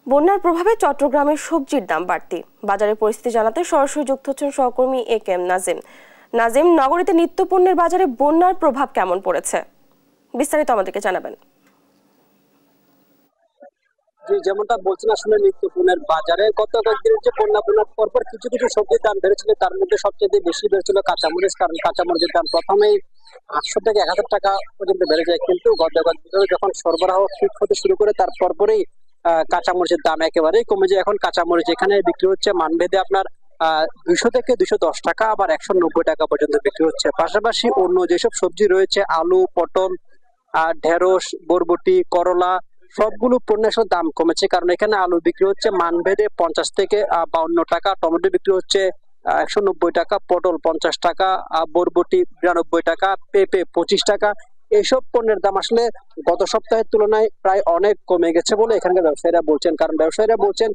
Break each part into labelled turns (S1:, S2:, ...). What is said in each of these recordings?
S1: বন্যার প্রভাবে চট্টগ্রামের সবজির দাম বাড়তি। বাজারের পরিস্থিতি জানাতে সরাসরি যুক্ত হচ্ছেন সহকর্মী এ.কে.এম. নাজিম। নগরীতে নিত্যপণ্যের বাজারে বন্যার প্রভাব কেমন পড়েছে, বিস্তারিত আমাদেরকে জানাবেন।
S2: যেমনটা বলছেন, আসলে নিত্যপণ্যের বাজারে গত কয়েকদিনের যে বন্যার পরপর কিছু কিছু সবজির দাম বেড়েছিল। তার মধ্যে সবচেয়ে বেশি বেড়েছিল কাঁচামরিচ, কারণ কাঁচামরিচের দাম প্রথমেই 800 থেকে 1000 টাকা পর্যন্ত বেড়ে যায়। কিন্তু গত কয়েকদিন যখন সরবরাহ ঠিক হতে শুরু করে তার পরপরই কাঁচামরিচের দাম একেবারেই কমে যায়। এখন কাঁচামরিচ এখানে বিক্রি হচ্ছে মানভেদে আপনার 200 থেকে 210 টাকা, আবার 190 টাকা পর্যন্ত বিক্রি হচ্ছে। পাশাপাশি অন্য যেসব সবজি রয়েছে, আলু, পটল, ঢেঁড়স, বরবটি, করলা, সবগুলো পণ্যের দাম কমেছে। কারণ এখানে আলু বিক্রি হচ্ছে মানভেদে 50 থেকে 52 টাকা, টমেটো বিক্রি হচ্ছে 190 টাকা, পটল 50 টাকা, বরবটি 92 টাকা, পেঁপে 25 টাকা। এইসব পণ্যের দাম আসলে গত সপ্তাহের তুলনায় প্রায় অনেক কমে গেছে বলে এখানকার ব্যবসায়ীরা বলছেন। কারণ ব্যবসায়ীরা বলছেন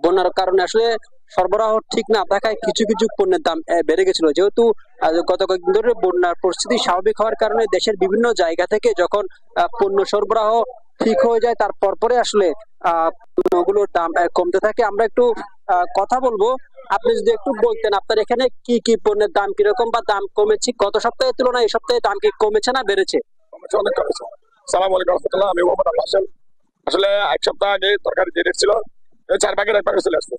S2: বন্যার কারণে আসলে সরবরাহ ঠিক না থাকায় কিছু কিছু পণ্যের দাম বেড়ে গেছিল। যেহেতু গত কয়েকদিন ধরে বন্যার পরিস্থিতি স্বাভাবিক হওয়ার কারণে দেশের বিভিন্ন জায়গা থেকে যখন পণ্য সরবরাহ ঠিক হয়ে যায় তার পরপরে আসলে পণ্যগুলোর দাম কমতে থাকে। আমরা একটু কথা বলবো। আপনি যদি একটু বলতেন আপনার এখানে কি কি পণ্যের দাম কিরকম বা দাম কমেছে গত সপ্তাহের তুলনায় এই সপ্তাহে দাম কি কমেছে না বেড়েছে?
S3: অনেক কমেছে। সালাম আলাইকুম রহমতুল্লাহ, আমি মোহাম্মদ আল হাসান। আসলে এক সপ্তাহ আগে তরকারি যে রেট ছিল 4 ভাগের 1 ভাগে চলে আসছে।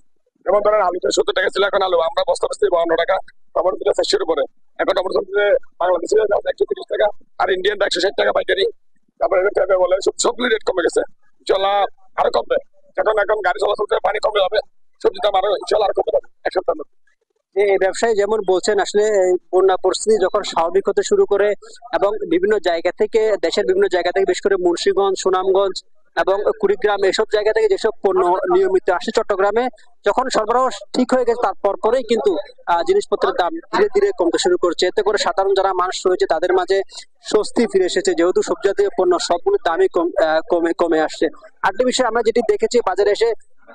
S3: যেমন ধরেন আলুতে 70 টাকা ছিল, এখন আলু আমরা বস্তা বস্তি 52 টাকা, টমেটো দিলে 400 উপরে। এখন টমেটো দিলে বাংলাদেশে 130 টাকা, আর ইন্ডিয়ান 160 টাকা পাইকারি। তারপরে বলে সবগুলি রেট কমে গেছে, চলা আরো কমবে। এখন গাড়ি চলাচল পানি কমে হবে, সবজির দাম আরো চলা আরো কমে যাবে এক সপ্তাহের মধ্যে।
S2: এই ব্যবসায়ী যেমন বলছেন, আসলে বন্যা পরিস্থিতি যখন স্বাভাবিক হতে শুরু করে এবং বিভিন্ন জায়গা থেকে দেশের বিভিন্ন জায়গা থেকে বিশেষ করে মুন্সিগঞ্জ, সুনামগঞ্জ এবং কুড়িগ্রাম এসব জায়গা থেকে যেসব পণ্য নিয়মিত আসে চট্টগ্রামে, যখন সরবরাহ ঠিক হয়ে গেছে তার পরেই কিন্তু জিনিসপত্রের দাম ধীরে ধীরে কমতে শুরু করছে। এতে করে সাধারণ যারা মানুষ রয়েছে তাদের মাঝে স্বস্তি ফিরে এসেছে, যেহেতু সব জাতীয় পণ্য সবগুলোর দামই কমে আসছে। আরেকটি বিষয় আমরা যেটি দেখেছি, বাজারে এসে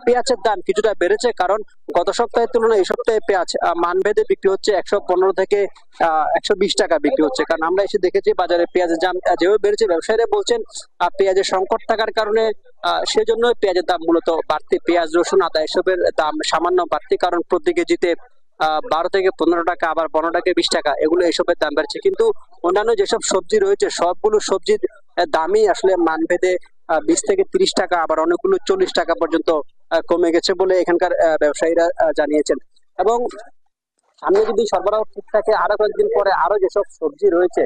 S2: পেঁয়াজের দাম কিছুটা বেড়েছে। কারণ গত সপ্তাহের তুলনায় এই সপ্তাহে পেঁয়াজ মানভেদে বিক্রি হচ্ছে 115 থেকে 120 টাকা বিক্রি হচ্ছে। কারণ আমরা এসে দেখেছি বাজারে পেঁয়াজের দাম যেভাবে বেড়েছে, ব্যবসায়ীরা বলছেন পেঁয়াজের সংকট থাকার কারণে সেজন্য পেঁয়াজের দাম মূলত বাড়তি। পেঁয়াজ, রসুন, আদা এসবের দাম সামান্য বাড়তি, কারণ প্রতি কেজিতে 12 থেকে 15 টাকা, আবার 15 থেকে 20 টাকা এগুলো এসবের দাম বাড়ছে। কিন্তু অন্যান্য যেসব সবজি রয়েছে সবগুলো সবজির দামই আসলে মানভেদে 20 থেকে 30 টাকা, আবার অনেকগুলো 40 টাকা পর্যন্ত কমে গেছে বলে এখানকার ব্যবসায়ীরা জানিয়েছেন। এবং সামনে যদি সরবরাহ ঠিক থাকে আরো কয়েকদিন পরে আরো যেসব সবজি রয়েছে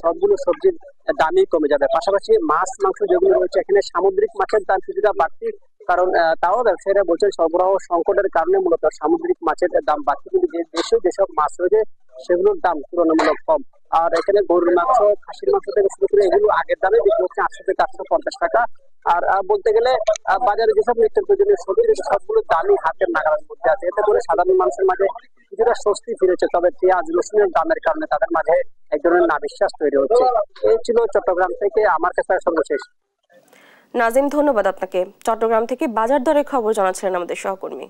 S2: সবগুলো সবজির দামই কমে যাবে। পাশাপাশি মাছ মাংস যেগুলো রয়েছে, এখানে সামুদ্রিক মাছের দাম কিছুটা বাড়তি, কারণ তাও ব্যবসায়ীরা বলছেন সরবরাহ সংকটের কারণে মূলত সামুদ্রিক মাছের দাম বাড়তি। কিন্তু দেশে যেসব মাছ রয়েছে সেগুলোর দাম তুলনামূলক কম। আর এখানে গরুর মাংস, খাসির মাংস থেকে শুরু করে এগুলো আগের দামে বিক্রি হচ্ছে 800 থেকে 850 টাকা। আর বলতে গেলে বাজারে যেসব নিত্য প্রয়োজনীয় সবজি রয়েছে সবগুলোর দামই হাতের নাগালের মধ্যে আছে। এতে করে সাধারণ মানুষের মাঝে কিছুটা স্বস্তি ফিরেছে। তবে পেঁয়াজ, রসুনের দামের কারণে তাদের মাঝে এক ধরনের নাবিশ্বাস তৈরি হচ্ছে। এই ছিল চট্টগ্রাম থেকে আমার কাছে সর্বশেষ।
S1: নাজিম, ধন্যবাদ আপনাকে। চট্টগ্রাম থেকে বাজার দরের খবর জানাচ্ছিলেন আমাদের সহকর্মী।